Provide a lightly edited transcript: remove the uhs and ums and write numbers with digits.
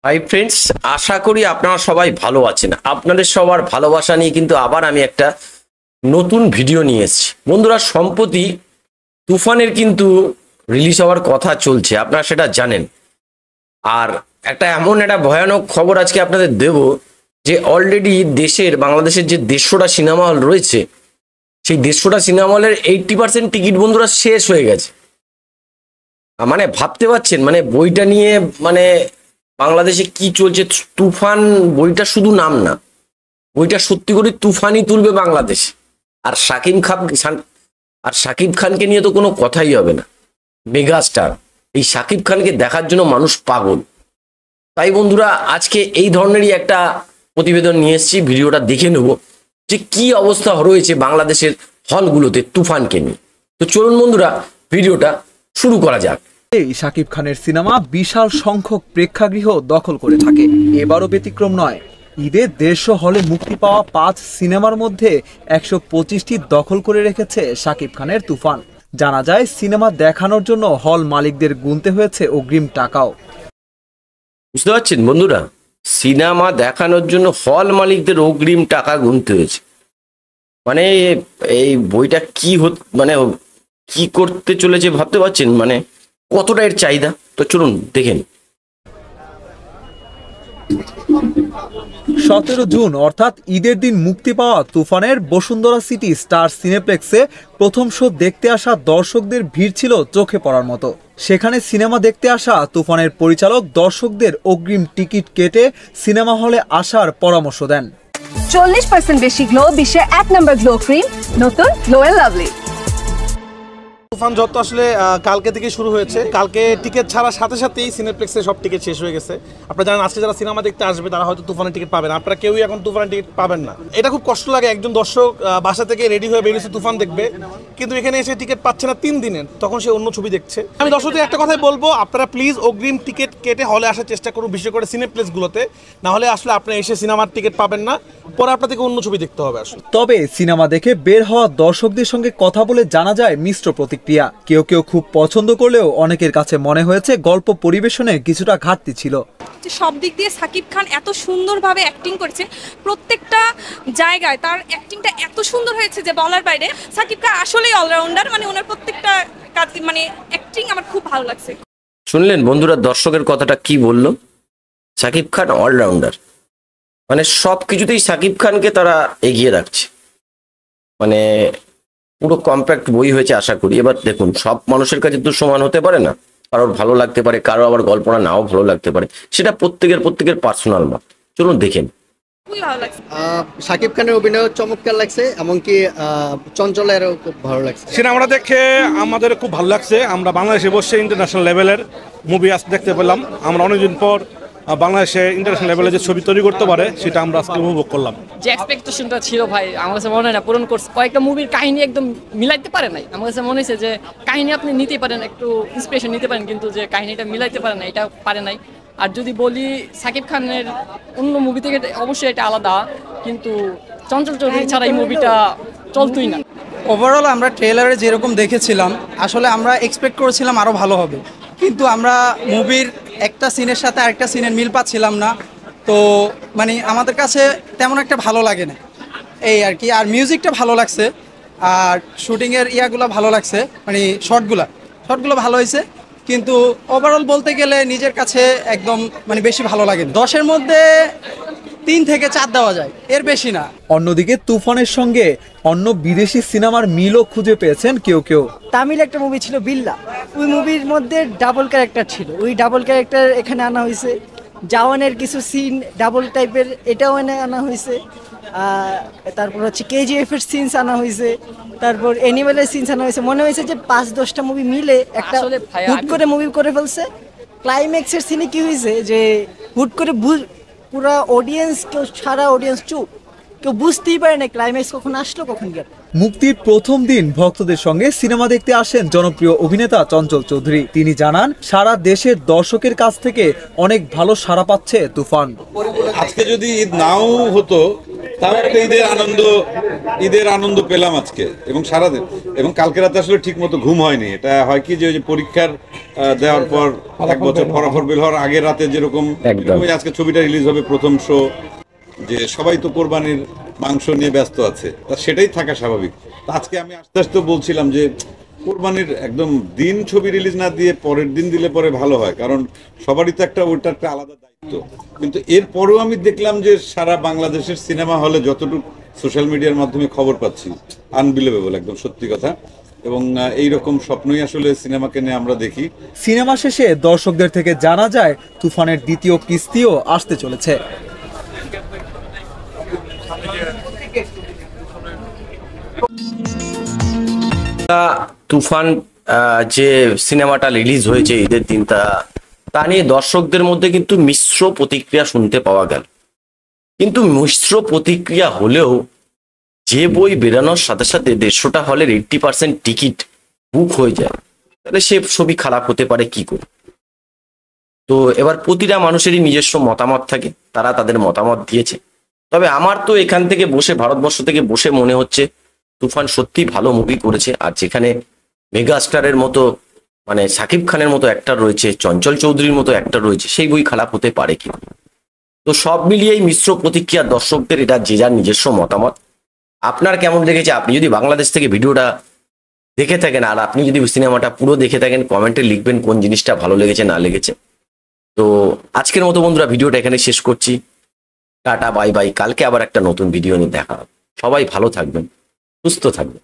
Hi friends, আশা করি আপনারা সবাই ভালো আছেন। আপনাদের সবার ভালোবাসা নিয়ে কিন্তু আবার আমি একটা নতুন ভিডিও নিয়ে এসেছি। বন্ধুরা, সম্প্রতি তুফানের কিন্তু রিলিজ হওয়ার কথা চলছে, আপনারা সেটা জানেন। আর এমন একটা ভয়ানক খবর আজকে আপনাদের দেব যে অলরেডি বাংলাদেশের যে 150টা সিনেমা হল রয়েছে, সেই 150টা সিনেমা হলের 80% টিকিট বন্ধুরা শেষ হয়ে গেছে। মানে ভাবতে পারছেন, মানে বইটা নিয়ে মানে বাংলাদেশে কি চলছে। তুফান বইটা শুধু নাম না, বইটা সত্যি করে তুফানই তুলবে বাংলাদেশ। আর শাকিব খানকে নিয়ে তো কোনো কথাই হবে না, মেগাস্টার। এই শাকিব খানকে দেখার জন্য মানুষ পাগল। তাই বন্ধুরা, আজকে এই ধরনেরই একটা প্রতিবেদন নিয়ে এসেছি, ভিডিওটা দেখে নেব যে কি অবস্থা রয়েছে বাংলাদেশের হলগুলোতে তুফানকে নিয়ে। তো চলুন বন্ধুরা, ভিডিওটা শুরু করা যাক। শাকিব খানের সিনেমা বিশাল সংখ্যক প্রেক্ষাগৃহ দখল করে থাকে, এবারও ব্যতিক্রম নয়। ঈদে 150 হলে মুক্তি পাওয়া 5 সিনেমার মধ্যে 125টি দখল করে রেখেছে শাকিব খানের তুফান। জানা যায়, সিনেমা দেখানোর জন্য হল মালিকদের গুনতে হয়েছে অগ্রিম টাকাও। বুঝতে পারছেন বন্ধুরা, সিনেমা দেখানোর জন্য হল মালিকদের অগ্রিম টাকা গুনতে হয়েছে। মানে এই বইটা মানে কি করতে চলেছে ভাবতে পারছেন, মানে কতটা এর চাহিদা। তো চলুন দেখেন। 17 জুন অর্থাৎ ঈদের দিন মুক্তি পাওয়া তুফানের বসুন্ধরা সিটি স্টার সিনেপ্লেক্সে প্রথম শো দেখতে আসা দর্শকদের ভিড় ছিল চোখে পড়ার মতো। সেখানে সিনেমা দেখতে আসা তুফানের পরিচালক দর্শকদের অগ্রিম টিকিট কেটে সিনেমা হলে আসার পরামর্শ দেন। 40% বেশি গ্লো, বিশ্বের 1 নম্বর গ্লো ক্রিম, নতুন গ্লো এন্ড লাভলি। তুফান যত আসলে কালকে থেকে শুরু হয়েছে। কালকে টিকিট ছাড়ার সাথে সাথেই সিনেপ্লেক্সে সব টিকিট শেষ হয়ে গেছে। আপনারা জানেন, আজকে যারা সিনেমা দেখতে আসবে তারা হয়তো তুফানের টিকিট পাবেন। আপনারা কেউই এখন তুফানের টিকিট পাবেন না। এটা খুব কষ্ট লাগে। একজন দর্শক বাসা থেকে রেডি হয়ে বেরিয়েছে তুফান দেখবে, কিন্তু এখানে এসে টিকিট পাচ্ছে না 3 দিনের, তখন সে অন্য ছবি দেখছে। আমি দর্শকদের একটা কথাই বলবো, আপনারা প্লিজ অগ্রিম টিকিট কেটে হলে আসার চেষ্টা করুন, বিশেষ করে সিনেপ্লেক্সগুলোতে। না হলে আসলে আপনি এসে সিনেমার টিকিট পাবেন না, পরে আপনাদেরকে অন্য ছবি দেখতে হবে আসলে। তবে সিনেমা দেখে বের হওয়া দর্শকদের সঙ্গে কথা বলে জানা যায় মিশ্র প্রতিক্রিয়া। কেউ কেউ খুব পছন্দ করলেও অনেকের কাছে মনে হয়েছে গল্প পরিবেশনে কিছুটা ঘাটতি ছিল। সব দিক দিয়ে শাকিব খান এত সুন্দরভাবে অ্যাক্টিং করেছে, প্রত্যেকটা জায়গায় তার অ্যাক্টিংটা এত সুন্দর হয়েছে যে বলার বাইরে। শাকিব খান আসলেই অলরাউন্ডার, মানে ওনার প্রত্যেকটা কাজ, মানে অ্যাক্টিং আমার খুব ভালো লাগছে। শুনলেন বন্ধুরা, দর্শকের কথাটা কি বললো। শাকিব খান অলরাউন্ডার, মানে সব কিছুতেই শাকিব খানকে তারা এগিয়ে রাখছে। মানে পুরো কম্প্যাক্ট বই হয়েছে আশা করি। এবার দেখুন, সব মানুষের কাছে তো সমান হতে পারে না, কারোর ভালো লাগতে পারে, কারো আবার গল্পটা নাও ভালো লাগতে পারে, সেটা প্রত্যেকের পার্সোনাল মত। চলুন দেখেন। শাকিব খানের অভিনয় চমৎকার লাগছে, এমনকি চঞ্চলেরও খুব ভালো লাগছে। সিনেমাটা দেখে আমাদের খুব ভালো লাগছে। আমরা বাংলাদেশে বসে ইন্টারন্যাশনাল লেভেলের মুভি আজ দেখতে পেলাম। আমরা অনেকদিন পর বাংলাদেশে ইন্টারন্যাশনাল লেভেলে যে ছবি তৈরি করতে পারে সেটা আমরা আজকে উপভোগ করলাম। যে এক্সপেকটেশনটা ছিল ভাই, আমার কাছে মনে হয় না পূরণ করছে। কয়েকটা মুভির কাহিনী একদম মিলাইতে পারে নাই। আমার কাছে মনে হয়েছে যে কাহিনী আপনি নিতে পারেন, একটু ইন্সপিরেশন নিতে পারেন, কিন্তু যে কাহিনীটা মিলাইতে পারে না, এটা পারে নাই। আর যদি বলি শাকিব খানের অন্য মুভি থেকে অবশ্যই এটা আলাদা, কিন্তু চঞ্চল চৌধুরী ছাড়া এই মুভিটা চলতোই না। ওভারঅল আমরা ট্রেলারে যেরকম দেখেছিলাম, আসলে আমরা এক্সপেক্ট করেছিলাম আরও ভালো হবে, কিন্তু আমরা মুভির একটা সিনের সাথে আরেকটা সিনের মিল পাচ্ছিলাম না। তো মানে আমাদের কাছে তেমন একটা ভালো লাগে না, এই আর কি। আর মিউজিকটা ভালো লাগছে, আর শুটিংয়ের ইয়াগুলো ভালো লাগছে, মানে শর্টগুলো ভালো হয়েছে, কিন্তু ওভারঅল বলতে গেলে নিজের কাছে একদম মানে বেশি ভালো লাগে না। 10-এর মধ্যে 3 থেকে 4 দেওয়া যায়, এর বেশি না। অন্যদিকে তুফানের সঙ্গে অন্য বিদেশি সিনেমার মিলও খুঁজে পেয়েছেন কেউ কেউ। তামিল একটা মুভি ছিল বিল্লা, ওই মুভির মধ্যে ডাবল ক্যারেক্টার ছিল, ওই ডাবল ক্যারেক্টার এখানে আনা হয়েছে। জাওয়ানের কিছু সিন ডাবল টাইপের, এটাও এনে আনা হয়েছে। তারপর হচ্ছে KGF এর সিনস আনা হয়েছে, তারপর অ্যানিমেলের সিনস আনা হয়েছে। মনে হয়েছে যে 5-10টা মুভি মিলে একটা হুট করে মুভি করে ফেলছে। ক্লাইম্যাক্সের সিনে কি হয়েছে যে হুট করে পুরা অডিয়েন্স, কেউ সারা অডিয়েন্স চুপ, কেউ বুঝতেই পারে না ক্লাইম্যাক্স কখন আসলো কখন গেল। মুক্তির প্রথম দিন ভক্তদের সঙ্গে সিনেমা দেখতে আসেন জনপ্রিয় অভিনেতা চঞ্চল চৌধুরী। তিনি জানান, সারা দেশের দর্শকের কাছ থেকে অনেক ভালো সাড়া পাচ্ছে তুফান। আজকে যদি ঈদ নাও হতো, তাও একটা ঈদের আনন্দ ঈদের আনন্দ পেলাম আজকে এবং সারাদিন, এবং কালকে রাতে আসলে ঠিক মতো ঘুম হয়নি। এটা হয় কি যে ওই যে পরীক্ষার দেওয়ার পর 1 বছর ফলাফল বের হওয়ার আগের রাতে যেরকম আজকে ছবিটা রিলিজ হবে, প্রথম শো, যে সবাই তো কোরবানির মাংস নিয়ে ব্যস্ত আছে, তা সেটাই থাকা স্বাভাবিক। আজকে আমি আস্তে আস্তে বলছিলাম যে কোরবানির একদম দিন ছবি রিলিজ না দিয়ে পরের দিন দিলে পরে ভালো হয়, কারণ সবারই তো ওইটা একটা আলাদা দায়িত্ব। কিন্তু এরপরেও আমি দেখলাম যে সারা বাংলাদেশের সিনেমা হলে যতটুকু সোশ্যাল মিডিয়ার মাধ্যমে খবর পাচ্ছি, আনবিলিভেবল, একদম সত্যি কথা। এবং এইরকম স্বপ্নই আসলে সিনেমাকে নিয়ে আমরা দেখি। সিনেমা শেষে দর্শকদের থেকে জানা যায় তুফানের দ্বিতীয় কিস্তিও আসতে চলেছে। তুফান যে সিনেমাটা রিলিজ হয়েছে ঈদের দিন, তা নিয়ে দর্শকদের মধ্যে কিন্তু মিশ্র প্রতিক্রিয়া শুনতে পাওয়া গেল। কিন্তু মিশ্র প্রতিক্রিয়া হলেও যে বই বেরানোর সাথে সাথে 150টা হলের 80% টিকিট বুক হয়ে যায়, তাহলে সে ছবি খারাপ হতে পারে কি করে? তো এবার প্রতিটা মানুষেরই নিজস্ব মতামত থাকে, তারা তাদের মতামত দিয়েছে। তবে আমার তো এখান থেকে বসে, ভারতবর্ষ থেকে বসে মনে হচ্ছে তুফান সত্যি ভালো মুভি করেছে। আর যেখানে মেগাস্টারের মতো, মানে সাকিব খানের মতো অ্যাক্টর রয়েছে, চঞ্চল চৌধুরীর মতো অ্যাক্টর রয়েছে, সেই বই খারাপ হতে পারে কি? তো সব মিলিয়েই মিশ্র প্রতিক্রিয়া দর্শকদের, এটা যে যার নিজস্ব মতামত। আপনার কেমন লেগেছে? আপনি যদি বাংলাদেশ থেকে ভিডিওটা দেখে থাকেন, আর আপনি যদি সিনেমাটা পুরো দেখে থাকেন, কমেন্টে লিখবেন কোন জিনিসটা ভালো লেগেছে না লেগেছে। তো আজকের মতো বন্ধুরা ভিডিওটা এখানে শেষ করছি। Tata, bye bye. কালকে আবার একটা নতুন ভিডিও নিয়ে দেখা হবে। সবাই ভালো থাকবেন, সুস্থ থাকবেন।